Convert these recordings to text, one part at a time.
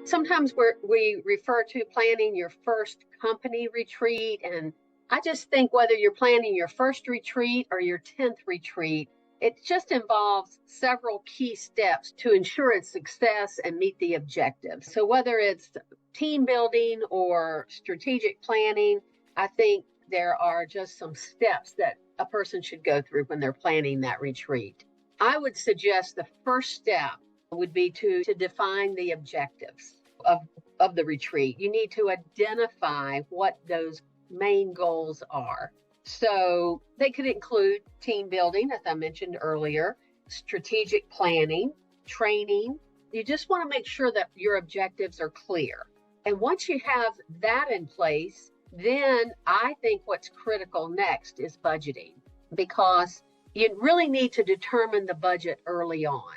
Sometimes we refer to planning your first company retreat. And I just think whether you're planning your first retreat or your 10th retreat, it just involves several key steps to ensure its success and meet the objectives. So whether it's team building or strategic planning, I think there are just some steps that a person should go through when they're planning that retreat. I would suggest the first step would be to define the objectives of the retreat. You need to identify what those main goals are. So they could include team building, as I mentioned earlier, strategic planning, training. You just want to make sure that your objectives are clear. And once you have that in place, then I think what's critical next is budgeting, because you really need to determine the budget early on,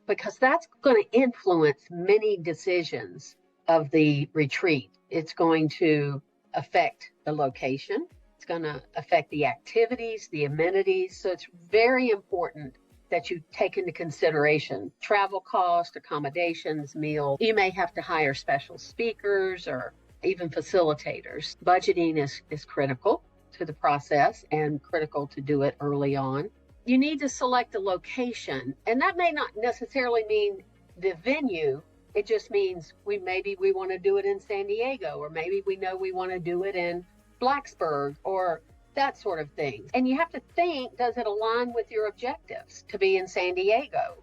because that's going to influence many decisions of the retreat. It's going to affect the location. It's going to affect the activities, the amenities. So it's very important that you take into consideration travel costs, accommodations, meals. You may have to hire special speakers or even facilitators. Budgeting is critical to the process and critical to do it early on. You need to select a location, and that may not necessarily mean the venue. It just means maybe we want to do it in San Diego, or maybe we know we want to do it in Blacksburg, or that sort of thing. And you have to think, does it align with your objectives to be in San Diego?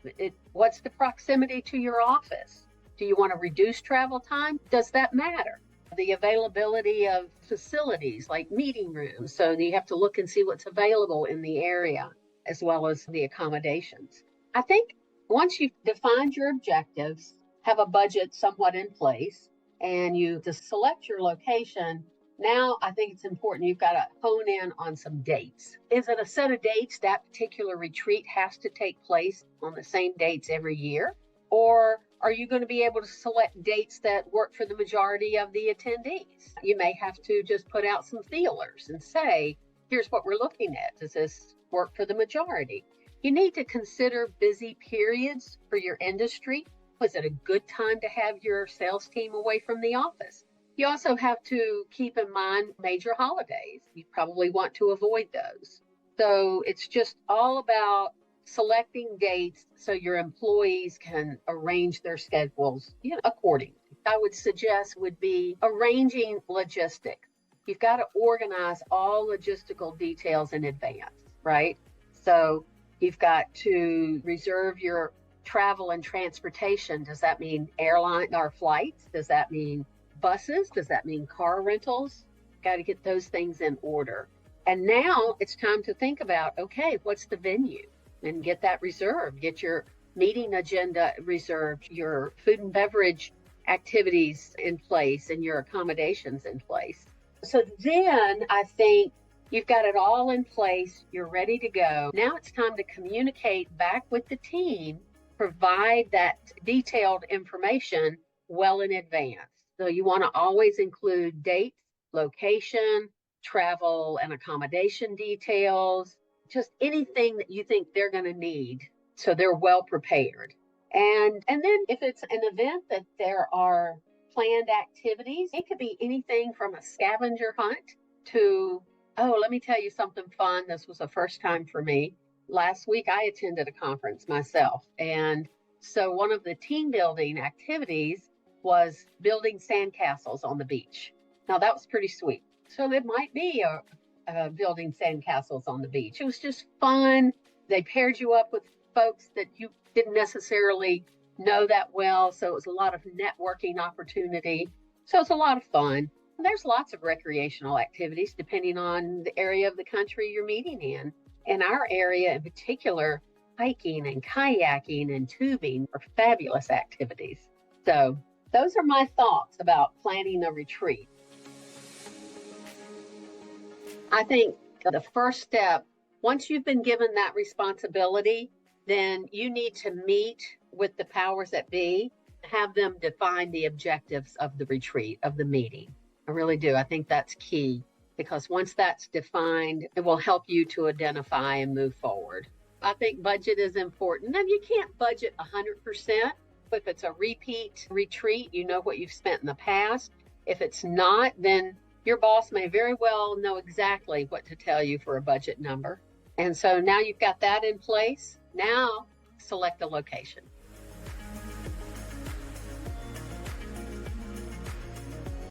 What's the proximity to your office? Do you want to reduce travel time? Does that matter? The availability of facilities like meeting rooms. So you have to look and see what's available in the area, as well as the accommodations. I think once you've defined your objectives, have a budget somewhat in place, and you just select your location, now I think it's important you've got to hone in on some dates. Is it a set of dates that particular retreat has to take place on the same dates every year? Or are you going to be able to select dates that work for the majority of the attendees? You may have to just put out some feelers and say, here's what we're looking at. Does this work for the majority? You need to consider busy periods for your industry. Was it a good time to have your sales team away from the office? You also have to keep in mind major holidays. You probably want to avoid those. So it's just all about selecting dates so your employees can arrange their schedules accordingly. I would suggest would be arranging logistics. You've got to organize all logistical details in advance, right? So you've got to reserve your travel and transportation. Does that mean airline or flights? Does that mean buses? Does that mean car rentals? Got to get those things in order. And now it's time to think about, okay, what's the venue? And get that reserved. Get your meeting agenda reserved, your food and beverage activities in place, and your accommodations in place. So then I think you've got it all in place. You're ready to go. Now it's time to communicate back with the team, provide that detailed information well in advance. So you want to always include dates, location, travel and accommodation details, just anything that you think they're going to need so they're well prepared. And then if it's an event that there are planned activities, it could be anything from a scavenger hunt to, oh, let me tell you something fun. This was the first time for me. Last week, I attended a conference myself. And so one of the team building activities was building sandcastles on the beach. Now, that was pretty sweet. So it might be building sandcastles on the beach. It was just fun. They paired you up with folks that you didn't necessarily know that well. So it was a lot of networking opportunity. So it's a lot of fun. And there's lots of recreational activities depending on the area of the country you're meeting in. In our area in particular, hiking and kayaking and tubing are fabulous activities. So those are my thoughts about planning a retreat. I think the first step, once you've been given that responsibility, then you need to meet with the powers that be, have them define the objectives of the retreat, of the meeting. I really do. I think that's key, because once that's defined, it will help you to identify and move forward. I think budget is important. And you can't budget 100%, If it's a repeat retreat, you know what you've spent in the past. If it's not, then your boss may very well know exactly what to tell you for a budget number. And so now you've got that in place. Now select a location.